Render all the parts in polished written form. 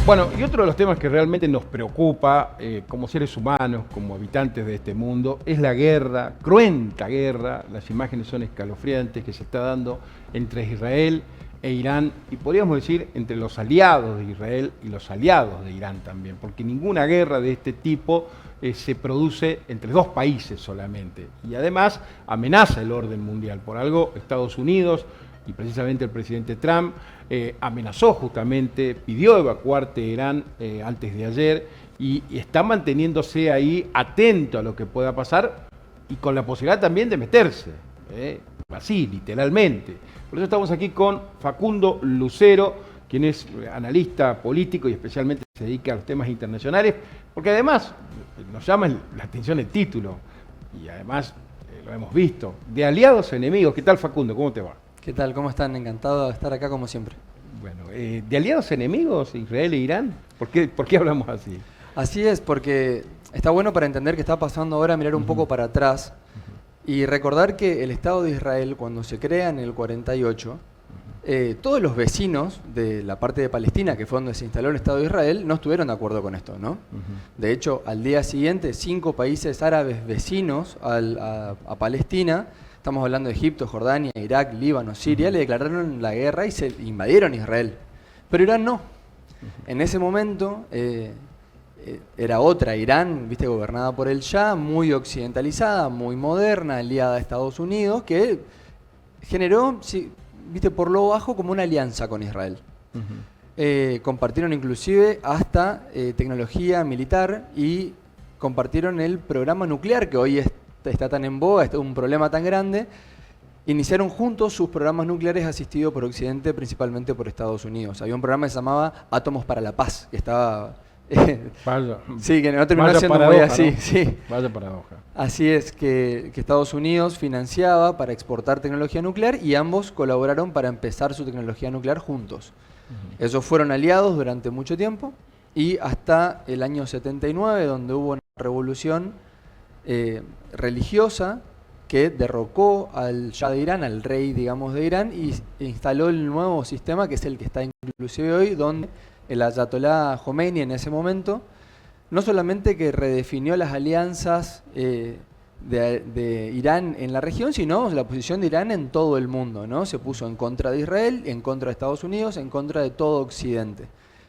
Bueno, y otro de los temas que realmente nos preocupa como seres humanos, como habitantes de este mundo, es la guerra, cruenta guerra, las imágenes son escalofriantes que se está dando entre Israel e Irán, y podríamos decir entre los aliados de Israel y los aliados de Irán también, porque ninguna guerra de este tipo se produce entre dos países solamente, y además amenaza el orden mundial. Por algo Estados Unidos y precisamente el presidente Trump amenazó justamente, pidió evacuar Teherán antes de ayer y está manteniéndose ahí atento a lo que pueda pasar y con la posibilidad también de meterse, así, literalmente. Por eso estamos aquí con Facundo Lucero, quien es analista político y especialmente se dedica a los temas internacionales, porque además nos llama la atención el título y además lo hemos visto, de aliados a enemigos. ¿Qué tal, Facundo? ¿Cómo te va? ¿Qué tal? ¿Cómo están? Encantado de estar acá como siempre. Bueno, ¿de aliados enemigos Israel e Irán? ¿Por qué hablamos así? Así es, porque está bueno para entender qué está pasando ahora, mirar un poco para atrás y recordar que el Estado de Israel, cuando se crea en el 48, todos los vecinos de la parte de Palestina, que fue donde se instaló el Estado de Israel, no estuvieron de acuerdo con esto, ¿no? De hecho, al día siguiente, 5 países árabes vecinos a Palestina, estamos hablando de Egipto, Jordania, Irak, Líbano, Siria, le declararon la guerra y se invadieron Israel. Pero Irán no. En ese momento era otra Irán, viste, gobernada por el Shah, muy occidentalizada, muy moderna, aliada a Estados Unidos, que generó, viste, por lo bajo como una alianza con Israel. Compartieron inclusive hasta tecnología militar y compartieron el programa nuclear que hoy está tan en boga, es un problema tan grande. Iniciaron juntos sus programas nucleares asistidos por Occidente, principalmente por Estados Unidos. Había un programa que se llamaba Átomos para la Paz, que estaba... sí, que no terminó siendo muy así. ¿No? Sí. Vaya paradoja. Así es, que Estados Unidos financiaba para exportar tecnología nuclear y ambos colaboraron para empezar su tecnología nuclear juntos. Ellos fueron aliados durante mucho tiempo y hasta el año 79, donde hubo una revolución religiosa que derrocó al Shah de Irán, al rey, digamos, de Irán, y instaló el nuevo sistema, que es el que está inclusive hoy, donde el ayatolá Khomeini en ese momento, no solamente que redefinió las alianzas de Irán en la región, sino la posición de Irán en todo el mundo, ¿no? Se puso en contra de Israel, en contra de Estados Unidos, en contra de todo Occidente,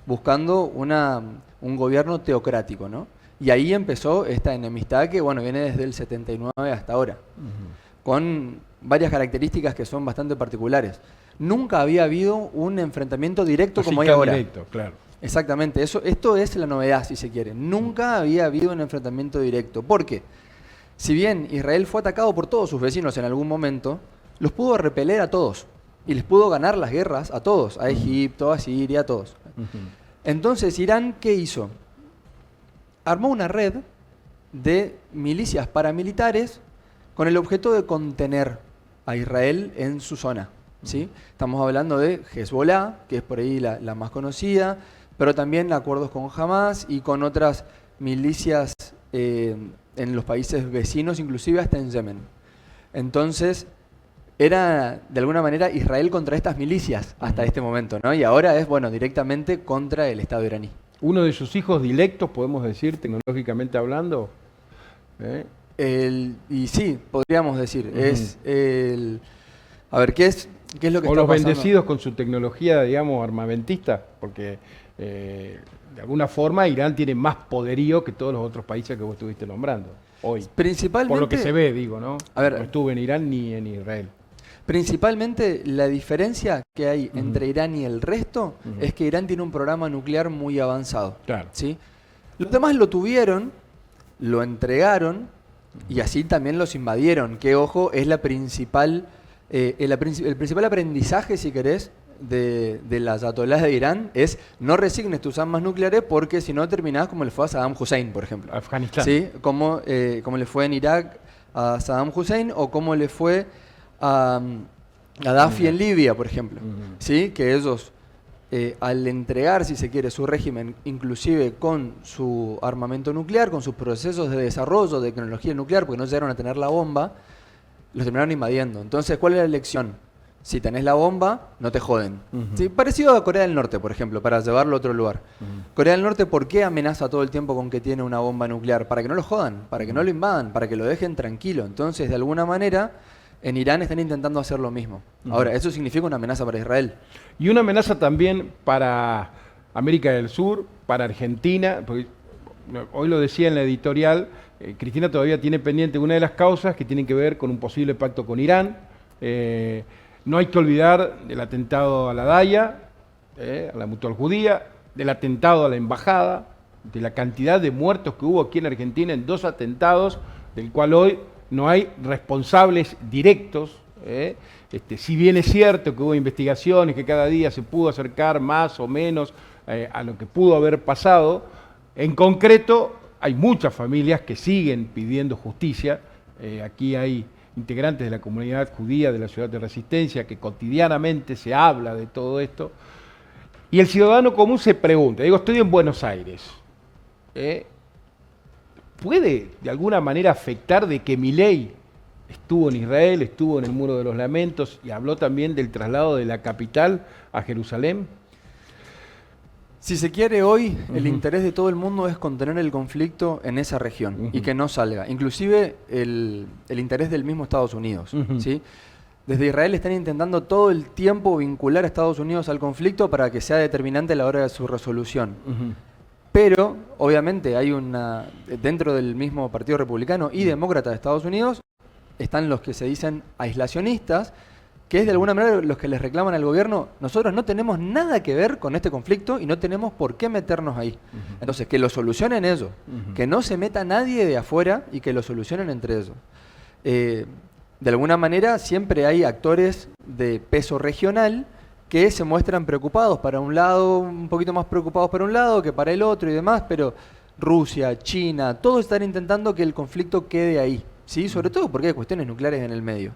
buscando un gobierno teocrático, ¿no? Y ahí empezó esta enemistad que, bueno, viene desde el 79 hasta ahora, con varias características que son bastante particulares. Nunca había habido un enfrentamiento directo como hay ahora. Directo, claro. Exactamente, esto es la novedad, si se quiere. Nunca había habido un enfrentamiento directo. ¿Por qué? Si bien Israel fue atacado por todos sus vecinos en algún momento, los pudo repeler a todos y les pudo ganar las guerras a todos, a Egipto, a Siria, a todos. Entonces, Irán, ¿qué hizo? Armó una red de milicias paramilitares con el objeto de contener a Israel en su zona, ¿sí? Estamos hablando de Hezbollah, que es por ahí la más conocida, pero también acuerdos con Hamas y con otras milicias en los países vecinos, inclusive hasta en Yemen. Entonces, era de alguna manera Israel contra estas milicias hasta este momento, ¿no? Y ahora es, bueno, directamente contra el Estado iraní. Uno de sus hijos directos, podemos decir, tecnológicamente hablando. Y sí, podríamos decir. Es el... A ver, ¿qué es lo que está pasando? O los bendecidos con su tecnología, digamos, armamentista, porque de alguna forma Irán tiene más poderío que todos los otros países que vos estuviste nombrando hoy. Principalmente... Por lo que se ve, digo, ¿no? A ver, no estuve en Irán ni en Israel. Principalmente la diferencia que hay entre Irán y el resto es que Irán tiene un programa nuclear muy avanzado. Claro. ¿Sí? Los demás lo tuvieron, lo entregaron y así también los invadieron, que ojo, es el principal aprendizaje, si querés, de las ayatolás de Irán es no resignes tus armas nucleares porque si no terminás como le fue a Saddam Hussein, por ejemplo. Afganistán. ¿Sí? Como le fue en Irak a Saddam Hussein o como le fue a Gaddafi en Libia, por ejemplo. ¿Sí? Que ellos, al entregar, si se quiere, su régimen, inclusive con su armamento nuclear, con sus procesos de desarrollo de tecnología nuclear, porque no llegaron a tener la bomba, los terminaron invadiendo. Entonces, ¿cuál es la lección? Si tenés la bomba, no te joden. Ujú. Sí, parecido a Corea del Norte, por ejemplo, para llevarlo a otro lugar. Corea del Norte, ¿por qué amenaza todo el tiempo con que tiene una bomba nuclear? Para que no lo jodan, para que no lo invadan, para que lo dejen tranquilo. Entonces, de alguna manera, en Irán están intentando hacer lo mismo. Ahora, eso significa una amenaza para Israel. Y una amenaza también para América del Sur, para Argentina, porque hoy lo decía en la editorial, Cristina todavía tiene pendiente una de las causas que tienen que ver con un posible pacto con Irán. No hay que olvidar del atentado a la DAIA, a la Mutual Judía, del atentado a la embajada, de la cantidad de muertos que hubo aquí en Argentina en 2 atentados, del cual hoy no hay responsables directos. Si bien es cierto que hubo investigaciones, que cada día se pudo acercar más o menos a lo que pudo haber pasado, en concreto hay muchas familias que siguen pidiendo justicia. Aquí hay integrantes de la comunidad judía de la ciudad de Resistencia, que cotidianamente se habla de todo esto, y el ciudadano común se pregunta, digo, estoy en Buenos Aires, ¿puede de alguna manera afectar de que Milei estuvo en Israel, estuvo en el Muro de los Lamentos y habló también del traslado de la capital a Jerusalén? Si se quiere hoy, el interés de todo el mundo es contener el conflicto en esa región y que no salga. Inclusive el interés del mismo Estados Unidos. ¿Sí? Desde Israel están intentando todo el tiempo vincular a Estados Unidos al conflicto para que sea determinante a la hora de su resolución. Pero, obviamente, hay dentro del mismo Partido Republicano y Demócrata de Estados Unidos, están los que se dicen aislacionistas, que es de alguna manera los que les reclaman al gobierno, nosotros no tenemos nada que ver con este conflicto y no tenemos por qué meternos ahí. Entonces, que lo solucionen ellos, que no se meta nadie de afuera y que lo solucionen entre ellos. De alguna manera, siempre hay actores de peso regional que se muestran preocupados para un lado, un poquito más preocupados para un lado que para el otro y demás, pero Rusia, China, todos están intentando que el conflicto quede ahí, ¿sí? Sobre todo porque hay cuestiones nucleares en el medio.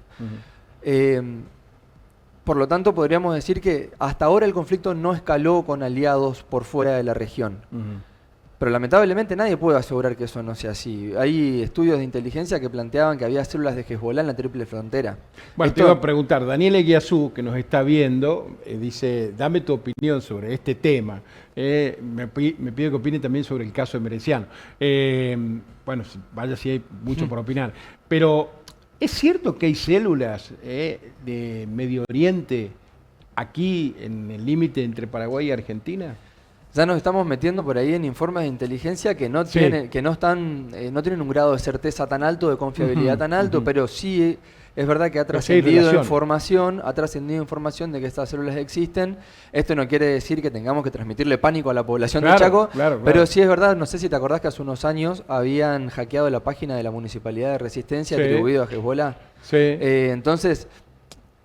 Por lo tanto, podríamos decir que hasta ahora el conflicto no escaló con aliados por fuera de la región. Pero lamentablemente nadie puede asegurar que eso no sea así. Hay estudios de inteligencia que planteaban que había células de Hezbollah en la triple frontera. Bueno, te iba a preguntar, Daniel Eguiazú, que nos está viendo, dice, dame tu opinión sobre este tema. Me pide que opine también sobre el caso de Mereciano. Bueno, vaya si hay mucho por opinar. Pero, ¿es cierto que hay células de Medio Oriente aquí en el límite entre Paraguay y Argentina? Ya nos estamos metiendo por ahí en informes de inteligencia que no tienen, no tienen un grado de certeza tan alto, de confiabilidad tan alto, pero sí es verdad que ha trascendido información, de que estas células existen. Esto no quiere decir que tengamos que transmitirle pánico a la población de Chaco, pero sí es verdad, no sé si te acordás que hace unos años habían hackeado la página de la Municipalidad de Resistencia atribuido a Hezbollah. Entonces,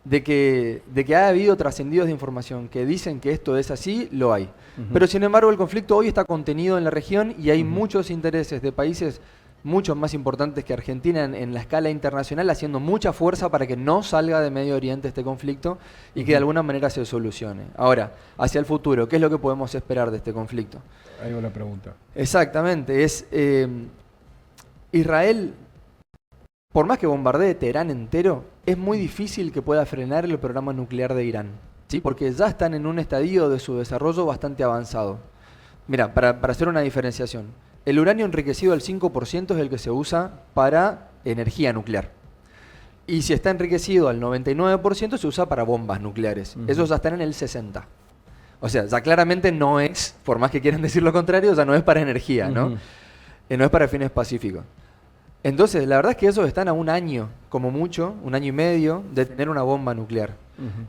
de que ha habido trascendidos de información que dicen que esto es así, lo hay. Pero sin embargo el conflicto hoy está contenido en la región y hay muchos intereses de países mucho más importantes que Argentina en la escala internacional haciendo mucha fuerza para que no salga de Medio Oriente este conflicto y que de alguna manera se solucione. Ahora, hacia el futuro, ¿qué es lo que podemos esperar de este conflicto? Ahí va la pregunta. Exactamente, es Israel, por más que bombardee Teherán entero, es muy difícil que pueda frenar el programa nuclear de Irán, ¿sí? Porque ya están en un estadio de su desarrollo bastante avanzado. Mira, para hacer una diferenciación, el uranio enriquecido al 5% es el que se usa para energía nuclear. Y si está enriquecido al 99% se usa para bombas nucleares. Esos ya están en el 60%. O sea, ya claramente no es, por más que quieran decir lo contrario, ya no es para energía, ¿no? No es para fines pacíficos. Entonces, la verdad es que esos están a un año, como mucho, 1 año y medio, de tener una bomba nuclear.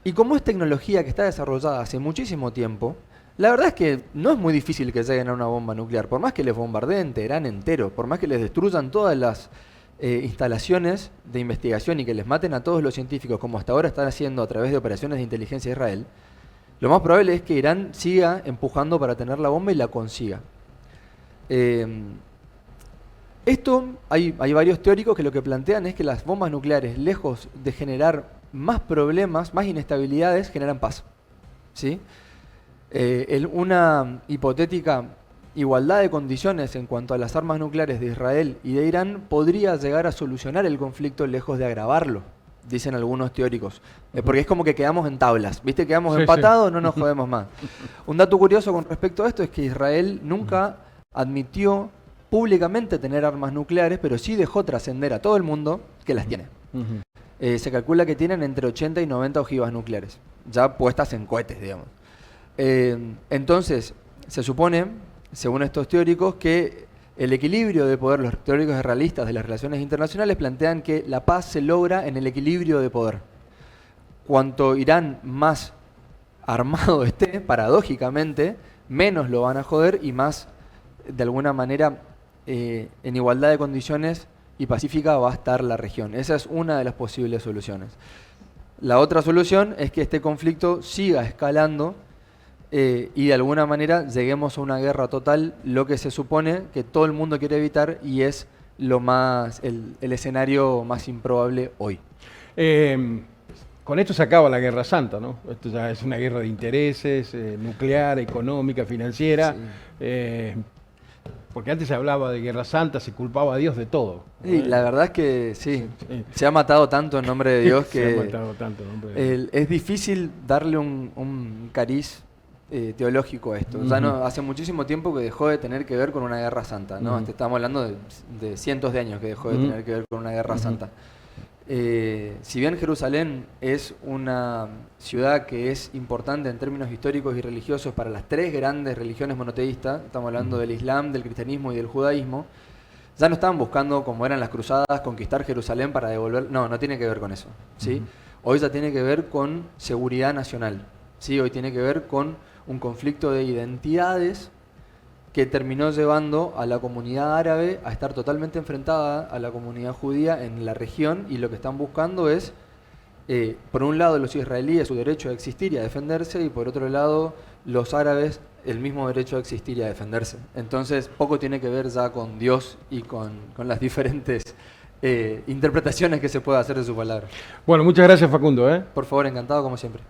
Y como es tecnología que está desarrollada hace muchísimo tiempo, la verdad es que no es muy difícil que lleguen a una bomba nuclear. Por más que les bombardeen Teherán entero, por más que les destruyan todas las instalaciones de investigación y que les maten a todos los científicos, como hasta ahora están haciendo a través de operaciones de inteligencia de Israel, lo más probable es que Irán siga empujando para tener la bomba y la consiga. Hay varios teóricos que lo que plantean es que las bombas nucleares, lejos de generar más problemas, más inestabilidades, generan paz. ¿Sí? Una hipotética igualdad de condiciones en cuanto a las armas nucleares de Israel y de Irán podría llegar a solucionar el conflicto lejos de agravarlo. dicen algunos teóricos. Porque es como que quedamos en tablas, ¿viste? Quedamos Sí, empatados, no nos jodemos más. Un dato curioso con respecto a esto es que Israel nunca admitió públicamente tener armas nucleares, pero sí dejó trascender a todo el mundo que las tiene. Se calcula que tienen entre 80 y 90 ojivas nucleares, ya puestas en cohetes, digamos. Entonces, se supone, según estos teóricos, que el equilibrio de poder, los teóricos realistas de las relaciones internacionales plantean que la paz se logra en el equilibrio de poder. Cuanto Irán más armado esté, paradójicamente, menos lo van a joder y más, de alguna manera, en igualdad de condiciones y pacífica va a estar la región. Esa es una de las posibles soluciones. La otra solución es que este conflicto siga escalando y de alguna manera lleguemos a una guerra total, lo que se supone que todo el mundo quiere evitar y es el escenario más improbable hoy. Con esto se acaba la Guerra Santa, ¿no? Esto ya es una guerra de intereses, nuclear, económica, financiera. Sí. Porque antes se hablaba de Guerra Santa, se culpaba a Dios de todo. Sí, la verdad es que sí. Se ha matado tanto en nombre de Dios que se ha matado tanto en nombre de Dios. Es difícil darle un cariz teológico a esto. Ya no, hace muchísimo tiempo que dejó de tener que ver con una guerra santa, ¿no? Estamos hablando de cientos de años que dejó de tener que ver con una guerra santa. Si bien Jerusalén es una ciudad que es importante en términos históricos y religiosos para las tres grandes religiones monoteístas, estamos hablando del Islam, del cristianismo y del judaísmo, ya no estaban buscando, como eran las cruzadas, conquistar Jerusalén para devolver... No, no tiene que ver con eso, ¿sí? Hoy ya tiene que ver con seguridad nacional, ¿sí? Hoy tiene que ver con un conflicto de identidades que terminó llevando a la comunidad árabe a estar totalmente enfrentada a la comunidad judía en la región, y lo que están buscando es, por un lado, los israelíes su derecho a existir y a defenderse, y por otro lado, los árabes el mismo derecho a existir y a defenderse. Entonces, poco tiene que ver ya con Dios y con las diferentes interpretaciones que se puede hacer de su palabra. Bueno, muchas gracias, Facundo. Por favor, encantado como siempre.